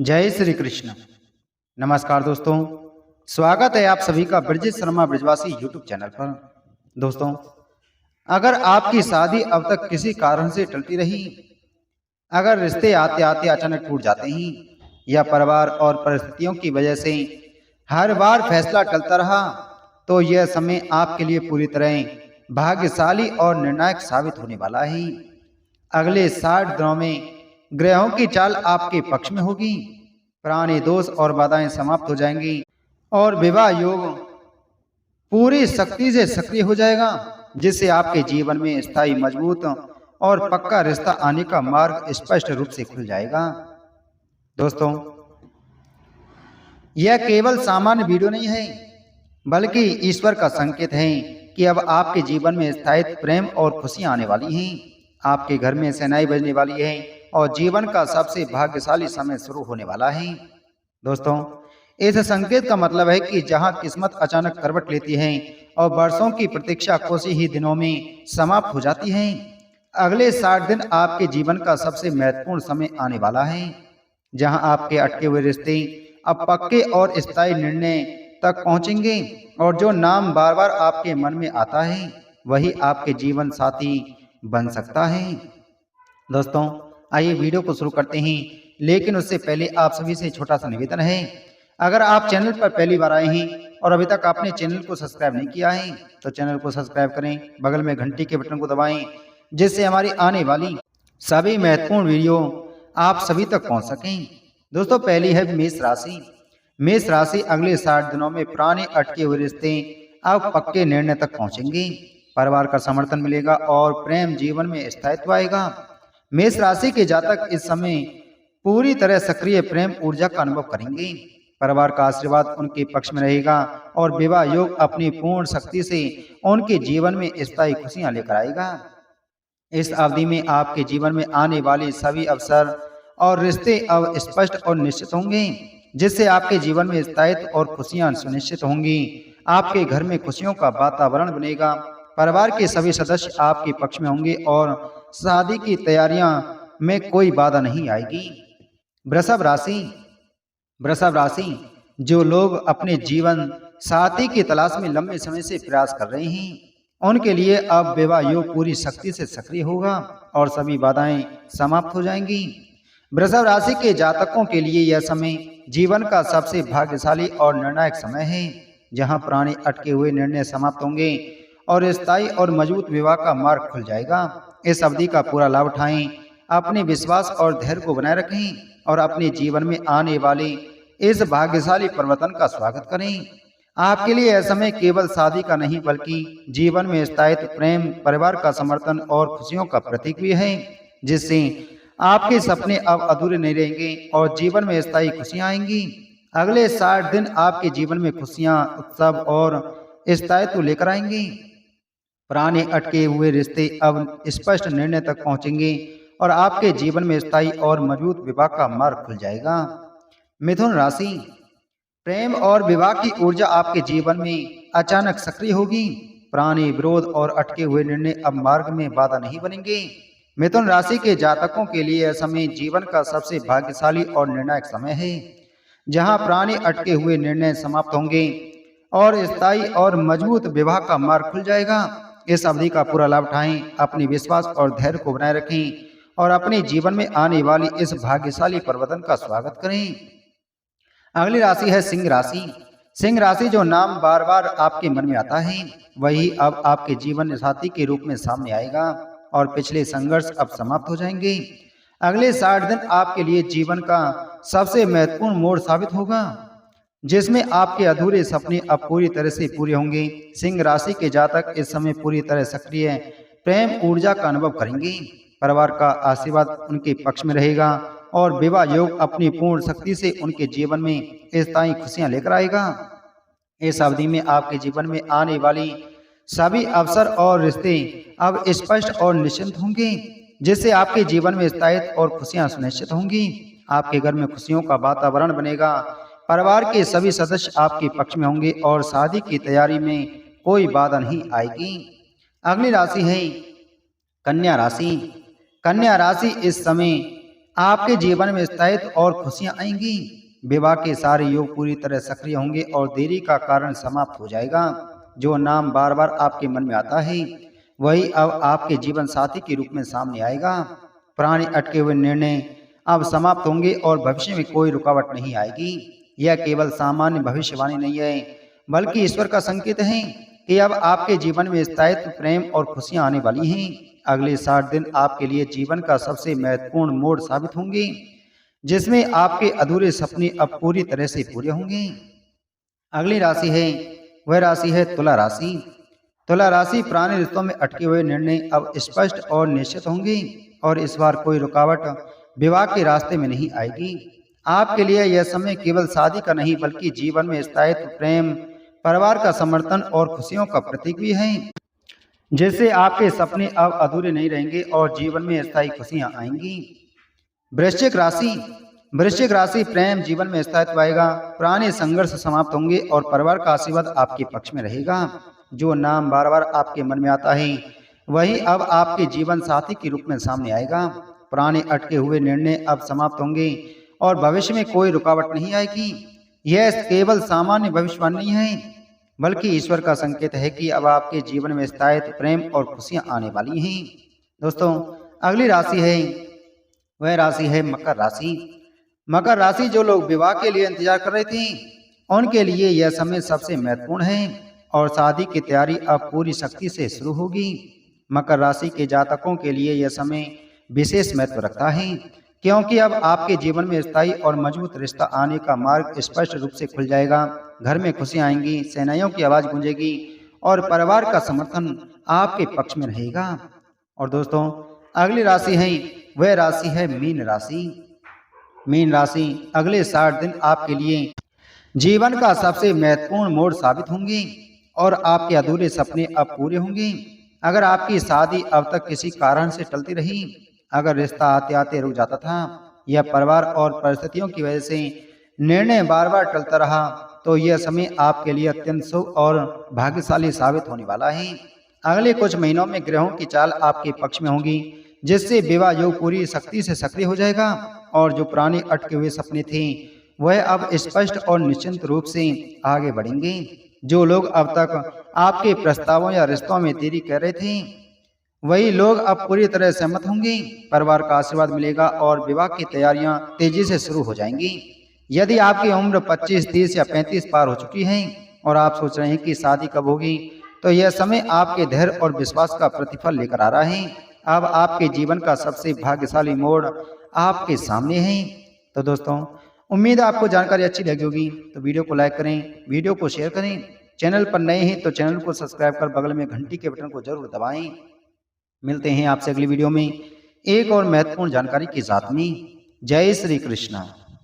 जय श्री कृष्ण। नमस्कार दोस्तों, स्वागत है आप सभी का ब्रजेश शर्मा ब्रजवासी यूट्यूब चैनल पर। दोस्तों, अगर आपकी शादी अब तक किसी कारण से टलती रही, अगर रिश्ते आते आते अचानक टूट जाते हैं या परिवार और परिस्थितियों की वजह से हर बार फैसला टलता रहा, तो यह समय आपके लिए पूरी तरह भाग्यशाली और निर्णायक साबित होने वाला है। अगले 60 दिनों में ग्रहों की चाल आपके पक्ष में होगी, पुराने दोष और बाधाएं समाप्त हो जाएंगी और विवाह योग पूरी शक्ति से सक्रिय हो जाएगा, जिससे आपके जीवन में स्थायी, मजबूत और पक्का रिश्ता आने का मार्ग स्पष्ट रूप से खुल जाएगा। दोस्तों, यह केवल सामान्य वीडियो नहीं है, बल्कि ईश्वर का संकेत है कि अब आपके जीवन में स्थायित्व, प्रेम और खुशियां आने वाली हैं। आपके घर में शहनाई बजने वाली है और जीवन का सबसे भाग्यशाली समय शुरू होने वाला है। दोस्तों, इस संकेत का मतलब है कि जहां किस्मत अचानक करवट लेती है और वर्षों की प्रतीक्षा कुछ ही दिनों में समाप्त हो जाती है, अगले 60 दिन आपके जीवन का सबसे महत्वपूर्ण समय आने वाला है, जहां आपके अटके हुए रिश्ते अब पक्के और स्थायी निर्णय तक पहुंचेंगे और जो नाम बार बार आपके मन में आता है वही आपके जीवन साथी बन सकता है। दोस्तों, आइए वीडियो को शुरू करते हैं, लेकिन उससे पहले आप सभी से छोटा सा निवेदन है। अगर आप चैनल पर पहली बार आए हैं और अभी तक आपने चैनल को सब्सक्राइब नहीं किया है तो चैनल को सब्सक्राइब करें, बगल में घंटी के बटन को दबाएं, जिससे हमारी आने वाली सभी महत्वपूर्ण वीडियो आप सभी तक पहुंच सकें। दोस्तों, पहली है मेष राशि। मेष राशि अगले 60 दिनों में पुराने अटके हुए रिश्ते अब पक्के निर्णय तक पहुंचेंगे, परिवार का समर्थन मिलेगा और प्रेम जीवन में स्थायित्व आएगा। मेष राशि के जातक इस समय पूरी तरह सक्रिय प्रेम ऊर्जा का अनुभव करेंगे, परिवार का आशीर्वाद उनके पक्ष में रहेगा और विवाह योग अपनी पूर्ण शक्ति से उनके जीवन में स्थायी खुशियां लेकर आएगा। इस अवधि में आपके जीवन में आने वाले सभी अवसर और रिश्ते अब स्पष्ट और निश्चित होंगे, जिससे आपके जीवन में स्थायित्व और खुशियां सुनिश्चित होंगी। आपके घर में खुशियों का वातावरण बनेगा, परिवार के सभी सदस्य आपके पक्ष में होंगे और शादी की तैयारियां में कोई बाधा नहीं आएगी। वृषभ राशि। वृषभ राशि, जो लोग अपने जीवन साथी की तलाश में लंबे समय से प्रयास कर रहे हैं, उनके लिए अब विवाह योग पूरी शक्ति से सक्रिय होगा और सभी बाधाएं समाप्त हो जाएंगी। वृषभ राशि के जातकों के लिए यह समय जीवन का सबसे भाग्यशाली और निर्णायक समय है, जहां पुराने अटके हुए निर्णय समाप्त होंगे और स्थायी और मजबूत विवाह का मार्ग खुल जाएगा। इस अवधि का पूरा लाभ उठाएं, अपने विश्वास और धैर्य को बनाए रखें और अपने जीवन में आने वाले इस भाग्यशाली परिवर्तन का स्वागत करें। आपके लिए यह समय केवल शादी का नहीं, बल्कि जीवन में स्थायित्व, प्रेम, परिवार का समर्थन और खुशियों का प्रतीक भी है, जिससे आपके सपने अब अधूरे नहीं रहेंगे और जीवन में स्थायी खुशियां आएंगी। अगले 60 दिन आपके जीवन में खुशियां, उत्सव और स्थायित्व लेकर आएंगे। पुराने अटके हुए रिश्ते अब स्पष्ट निर्णय तक पहुंचेंगे और आपके जीवन में स्थायी और मजबूत विवाह का मार्ग खुल जाएगा। मिथुन राशि। प्रेम और विवाह की ऊर्जा आपके जीवन में अचानक सक्रिय होगी, पुराने विरोध और अटके हुए निर्णय अब मार्ग में बाधा नहीं बनेंगे। मिथुन राशि के जातकों के लिए यह समय जीवन का सबसे भाग्यशाली और निर्णायक समय है, जहां पुराने अटके हुए निर्णय समाप्त होंगे और स्थायी और मजबूत विवाह का मार्ग खुल जाएगा। इस अवधि का पूरा लाभ उठाएं, अपने विश्वास और धैर्य को बनाए रखें और अपने जीवन में आने वाली इस भाग्यशाली परिवर्तन का स्वागत करें। अगली राशि है सिंह राशि। सिंह राशि, जो नाम बार बार आपके मन में आता है, वही अब आपके जीवन साथी के रूप में सामने आएगा और पिछले संघर्ष अब समाप्त हो जाएंगे। अगले 60 दिन आपके लिए जीवन का सबसे महत्वपूर्ण मोड़ साबित होगा, जिसमें आपके अधूरे सपने अब पूरी तरह से पूरे होंगे। सिंह राशि के जातक इस समय पूरी तरह सक्रिय प्रेम ऊर्जा का अनुभव करेंगे, परिवार का आशीर्वाद उनके पक्ष में रहेगा और विवाह योग अपनी पूर्ण शक्ति से उनके जीवन में स्थायी खुशियां लेकर आएगा। इस अवधि में आपके जीवन में आने वाली सभी अवसर और रिश्ते अब स्पष्ट और निश्चित होंगे, जिससे आपके जीवन में स्थायित्व और खुशियां सुनिश्चित होंगी। आपके घर में खुशियों का वातावरण बनेगा, परिवार के सभी सदस्य आपके पक्ष में होंगे और शादी की तैयारी में कोई बाधा नहीं आएगी। अगली राशि है कन्या राशि। कन्या राशि इस समय आपके जीवन में स्थायित्व और खुशियां आएंगी। विवाह के सारे योग पूरी तरह सक्रिय होंगे और देरी का कारण समाप्त हो जाएगा। जो नाम बार बार आपके मन में आता है वही अब आपके जीवन साथी के रूप में सामने आएगा। पुराने अटके हुए निर्णय अब समाप्त होंगे और भविष्य में कोई रुकावट नहीं आएगी। यह केवल सामान्य भविष्यवाणी नहीं है बल्कि ईश्वर का संकेत है कि अब आपके जीवन में स्थायित्व, प्रेम और खुशियां आने वाली हैं। अगले 60 दिन आपके लिए जीवन का सबसे महत्वपूर्ण मोड़ साबित होंगे, जिसमें आपके अधूरे सपने अब पूरी तरह से पूरे होंगे। अगली राशि है वह राशि है तुला राशि। तुला राशि पुराने रिश्तों में अटके हुए निर्णय अब स्पष्ट और निश्चित होंगे और इस बार कोई रुकावट विवाह के रास्ते में नहीं आएगी। आपके लिए यह समय केवल शादी का नहीं बल्कि जीवन में स्थायित्व, प्रेम, परिवार का समर्थन और खुशियों का प्रतीक भी है, जिससे आपके सपने अब अधूरे नहीं रहेंगे और जीवन में स्थायी खुशियां आएंगी। वृश्चिक राशि। वृश्चिक राशि प्रेम जीवन में स्थायित्व आएगा, पुराने संघर्ष समाप्त होंगे और परिवार का आशीर्वाद आपके पक्ष में रहेगा। जो नाम बार बार आपके मन में आता है वही अब आपके जीवन साथी के रूप में सामने आएगा। पुराने अटके हुए निर्णय अब समाप्त होंगे और भविष्य में कोई रुकावट नहीं आएगी। यह केवल सामान्य भविष्यवाणी नहीं है बल्कि ईश्वर का संकेत है कि अब आपके जीवन में स्थायित्व, प्रेम और खुशियां आने वाली हैं। दोस्तों, अगली राशि है वह राशि है मकर राशि। मकर राशि जो लोग विवाह के लिए इंतजार कर रहे थे उनके लिए यह समय सबसे महत्वपूर्ण है और शादी की तैयारी अब पूरी शक्ति से शुरू होगी। मकर राशि के जातकों के लिए यह समय विशेष महत्व रखता है क्योंकि अब आपके जीवन में स्थायी और मजबूत रिश्ता आने का मार्ग स्पष्ट रूप से खुल जाएगा। घर में खुशियां आएंगी, सेनाइयों की आवाज गूंजेगी और परिवार का समर्थन आपके पक्ष में रहेगा। और दोस्तों, अगली राशि है वह राशि है मीन राशि। मीन राशि अगले 60 दिन आपके लिए जीवन का सबसे महत्वपूर्ण मोड़ साबित होंगे और आपके अधूरे सपने अब पूरे होंगे। अगर आपकी शादी अब तक किसी कारण से टलती रही, अगर रिश्ता आते आते रुक जाता था या परिवार और परिस्थितियों की वजह से निर्णय बार बार टलता रहा, तो यह समय आपके लिए अत्यंत शुभ और भाग्यशाली साबित होने वाला है। अगले कुछ महीनों में ग्रहों की चाल आपके पक्ष में होगी, जिससे विवाह योग पूरी शक्ति से सक्रिय हो जाएगा और जो पुराने अटके हुए सपने थे वह अब स्पष्ट और निश्चित रूप से आगे बढ़ेंगे। जो लोग अब तक आपके प्रस्तावों या रिश्तों में देरी कर रहे थे वही लोग अब पूरी तरह सहमत होंगे। परिवार का आशीर्वाद मिलेगा और विवाह की तैयारियां तेजी से शुरू हो जाएंगी। यदि आपकी उम्र 25, 30 या 35 पार हो चुकी है और आप सोच रहे हैं कि शादी कब होगी, तो यह समय आपके धैर्य और विश्वास का प्रतिफल लेकर आ रहा है। अब आपके जीवन का सबसे भाग्यशाली मोड़ आपके सामने है। तो दोस्तों, उम्मीद है आपको जानकारी अच्छी लगी होगी, तो वीडियो को लाइक करें, वीडियो को शेयर करें। चैनल पर नए हैं तो चैनल को सब्सक्राइब कर बगल में घंटी के बटन को जरूर दबाएं। मिलते हैं आपसे अगली वीडियो में एक और महत्वपूर्ण जानकारी के साथ में। जय श्री कृष्ण।